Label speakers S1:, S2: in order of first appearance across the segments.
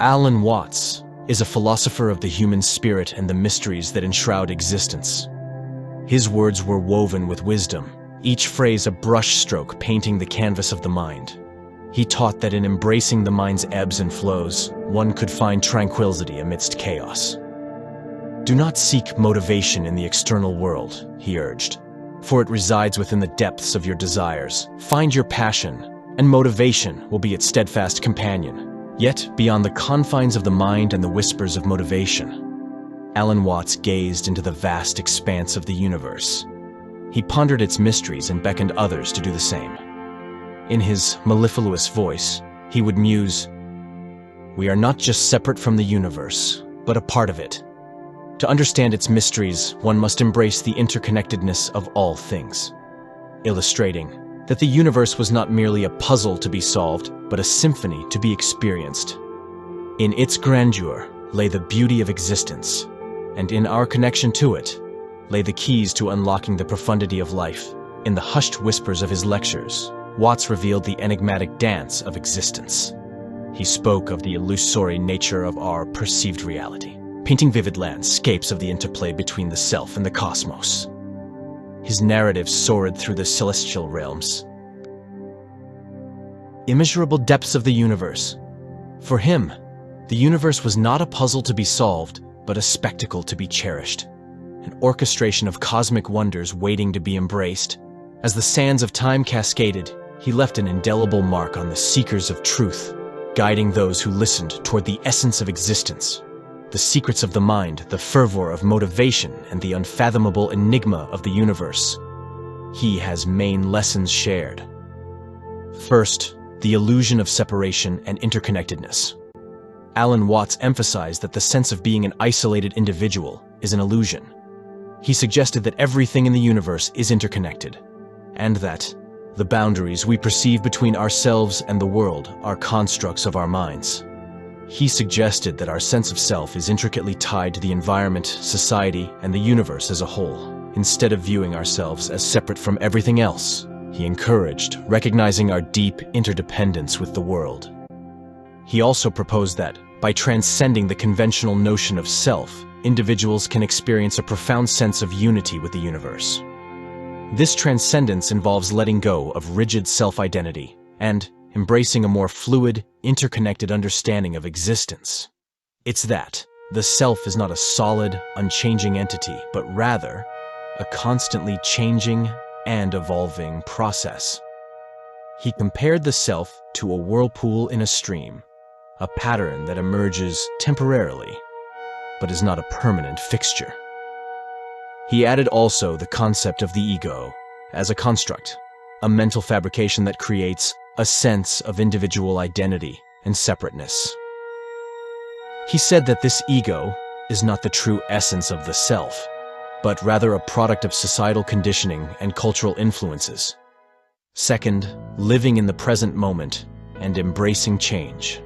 S1: Alan Watts is a philosopher of the human spirit and the mysteries that enshroud existence. His words were woven with wisdom, each phrase a brushstroke painting the canvas of the mind. He taught that in embracing the mind's ebbs and flows, one could find tranquility amidst chaos. Do not seek motivation in the external world, he urged, for it resides within the depths of your desires. Find your passion, and motivation will be its steadfast companion. Yet, beyond the confines of the mind and the whispers of motivation, Alan Watts gazed into the vast expanse of the universe. He pondered its mysteries and beckoned others to do the same. In his mellifluous voice, he would muse, "We are not just separate from the universe, but a part of it. To understand its mysteries, one must embrace the interconnectedness of all things," illustrating that the universe was not merely a puzzle to be solved, but a symphony to be experienced. In its grandeur lay the beauty of existence, and in our connection to it lay the keys to unlocking the profundity of life. In the hushed whispers of his lectures, Watts revealed the enigmatic dance of existence. He spoke of the illusory nature of our perceived reality, painting vivid landscapes of the interplay between the self and the cosmos. His narrative soared through the celestial realms, immeasurable depths of the universe. For him, the universe was not a puzzle to be solved, but a spectacle to be cherished, an orchestration of cosmic wonders waiting to be embraced. As the sands of time cascaded, he left an indelible mark on the seekers of truth, guiding those who listened toward the essence of existence, the secrets of the mind, the fervor of motivation, and the unfathomable enigma of the universe. He has main lessons shared. First, the illusion of separation and interconnectedness. Alan Watts emphasized that the sense of being an isolated individual is an illusion. He suggested that everything in the universe is interconnected, and that the boundaries we perceive between ourselves and the world are constructs of our minds. He suggested that our sense of self is intricately tied to the environment, society, and the universe as a whole. Instead of viewing ourselves as separate from everything else, he encouraged recognizing our deep interdependence with the world. He also proposed that, by transcending the conventional notion of self, individuals can experience a profound sense of unity with the universe. This transcendence involves letting go of rigid self-identity and embracing a more fluid, interconnected understanding of existence. It's that the self is not a solid, unchanging entity, but rather a constantly changing and evolving process. He compared the self to a whirlpool in a stream, a pattern that emerges temporarily, but is not a permanent fixture. He added also the concept of the ego as a construct, a mental fabrication that creates a sense of individual identity and separateness. He said that this ego is not the true essence of the self, but rather a product of societal conditioning and cultural influences. Second, living in the present moment and embracing change.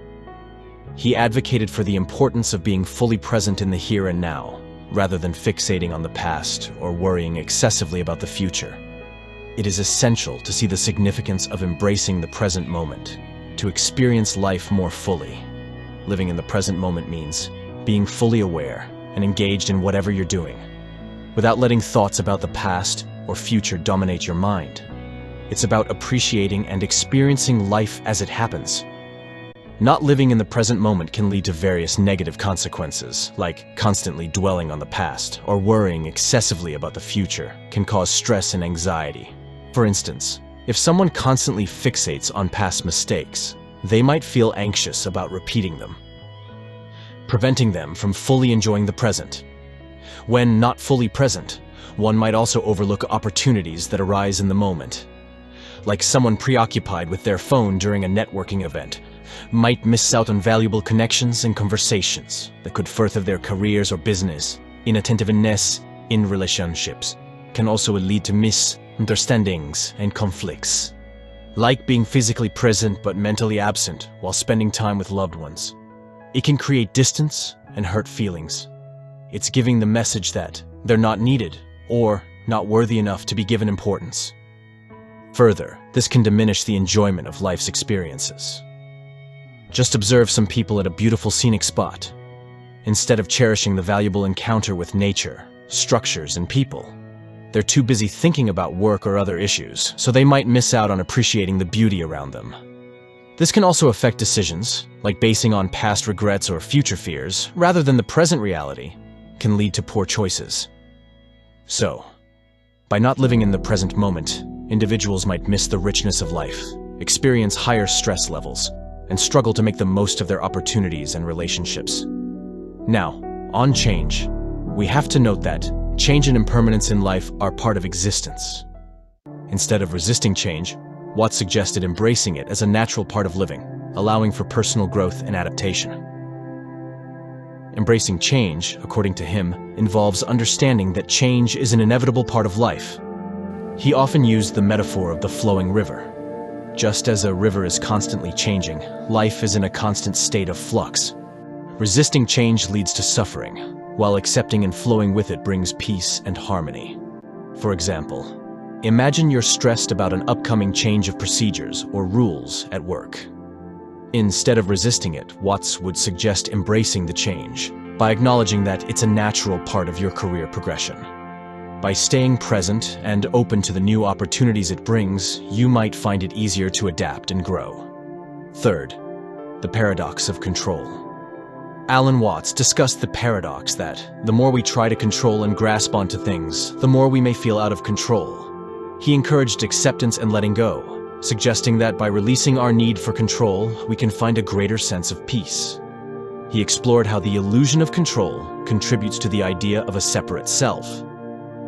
S1: He advocated for the importance of being fully present in the here and now, rather than fixating on the past or worrying excessively about the future. It is essential to see the significance of embracing the present moment, to experience life more fully. Living in the present moment means being fully aware and engaged in whatever you're doing, without letting thoughts about the past or future dominate your mind. It's about appreciating and experiencing life as it happens. Not living in the present moment can lead to various negative consequences, like constantly dwelling on the past or worrying excessively about the future can cause stress and anxiety. For instance, if someone constantly fixates on past mistakes, they might feel anxious about repeating them, preventing them from fully enjoying the present. When not fully present, one might also overlook opportunities that arise in the moment. Like someone preoccupied with their phone during a networking event might miss out on valuable connections and conversations that could further their careers or business. Inattentiveness in relationships can also lead to misunderstandings and conflicts. Like being physically present but mentally absent while spending time with loved ones. It can create distance and hurt feelings. It's giving the message that they're not needed or not worthy enough to be given importance. Further, this can diminish the enjoyment of life's experiences. Just observe some people at a beautiful scenic spot. Instead of cherishing the valuable encounter with nature, structures, and people, they're too busy thinking about work or other issues, so they might miss out on appreciating the beauty around them. This can also affect decisions, like basing on past regrets or future fears, rather than the present reality, can lead to poor choices. So, by not living in the present moment, individuals might miss the richness of life, experience higher stress levels, and struggle to make the most of their opportunities and relationships. Now, on change, we have to note that change and impermanence in life are part of existence. Instead of resisting change, Watts suggested embracing it as a natural part of living, allowing for personal growth and adaptation. Embracing change, according to him, involves understanding that change is an inevitable part of life. He often used the metaphor of the flowing river. Just as a river is constantly changing, life is in a constant state of flux. Resisting change leads to suffering, while accepting and flowing with it brings peace and harmony. For example, imagine you're stressed about an upcoming change of procedures or rules at work. Instead of resisting it, Watts would suggest embracing the change by acknowledging that it's a natural part of your career progression. By staying present and open to the new opportunities it brings, you might find it easier to adapt and grow. Third, the paradox of control. Alan Watts discussed the paradox that the more we try to control and grasp onto things, the more we may feel out of control. He encouraged acceptance and letting go, suggesting that by releasing our need for control, we can find a greater sense of peace. He explored how the illusion of control contributes to the idea of a separate self,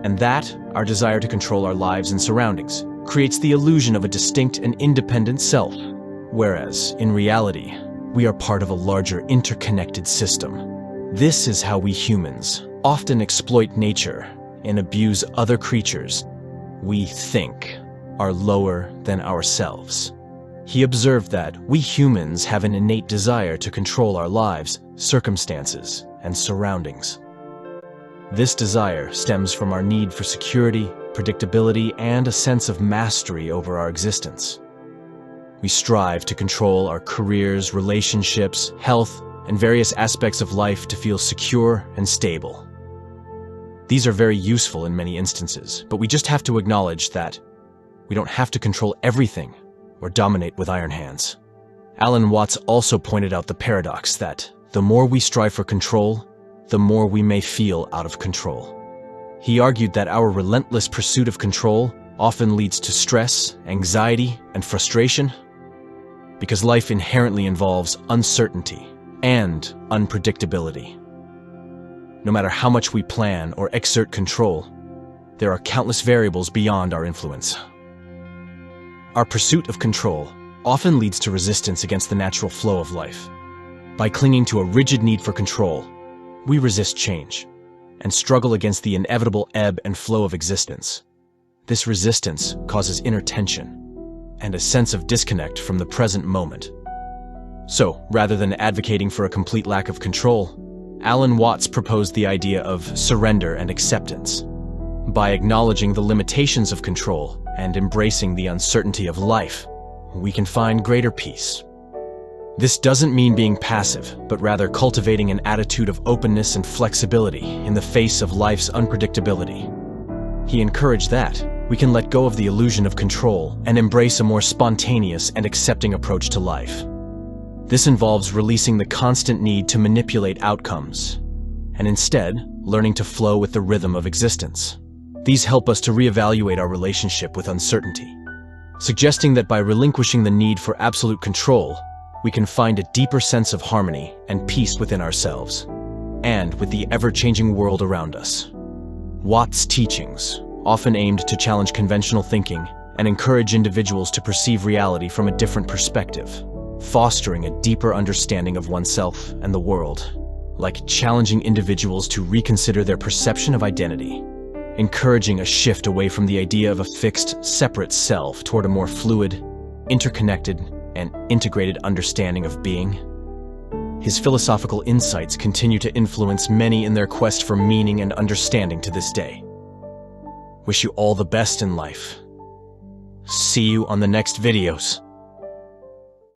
S1: and that our desire to control our lives and surroundings creates the illusion of a distinct and independent self, whereas, in reality, we are part of a larger interconnected system. This is how we humans often exploit nature and abuse other creatures we think are lower than ourselves. He observed that we humans have an innate desire to control our lives, circumstances, and surroundings. This desire stems from our need for security, predictability, and a sense of mastery over our existence. We strive to control our careers, relationships, health, and various aspects of life to feel secure and stable. These are very useful in many instances, but we just have to acknowledge that we don't have to control everything or dominate with iron hands. Alan Watts also pointed out the paradox that the more we strive for control, the more we may feel out of control. He argued that our relentless pursuit of control often leads to stress, anxiety, and frustration, because life inherently involves uncertainty and unpredictability. No matter how much we plan or exert control, there are countless variables beyond our influence. Our pursuit of control often leads to resistance against the natural flow of life. By clinging to a rigid need for control, we resist change and struggle against the inevitable ebb and flow of existence. This resistance causes inner tension and a sense of disconnect from the present moment. So, rather than advocating for a complete lack of control, Alan Watts proposed the idea of surrender and acceptance. By acknowledging the limitations of control and embracing the uncertainty of life, we can find greater peace. This doesn't mean being passive, but rather cultivating an attitude of openness and flexibility in the face of life's unpredictability. He encouraged that we can let go of the illusion of control and embrace a more spontaneous and accepting approach to life. This involves releasing the constant need to manipulate outcomes, and instead, learning to flow with the rhythm of existence. These help us to reevaluate our relationship with uncertainty, suggesting that by relinquishing the need for absolute control, we can find a deeper sense of harmony and peace within ourselves, and with the ever-changing world around us. Watts' teachings often aimed to challenge conventional thinking and encourage individuals to perceive reality from a different perspective, fostering a deeper understanding of oneself and the world, like challenging individuals to reconsider their perception of identity, encouraging a shift away from the idea of a fixed, separate self toward a more fluid, interconnected, and integrated understanding of being. His philosophical insights continue to influence many in their quest for meaning and understanding to this day. Wish you all the best in life. See you on the next videos.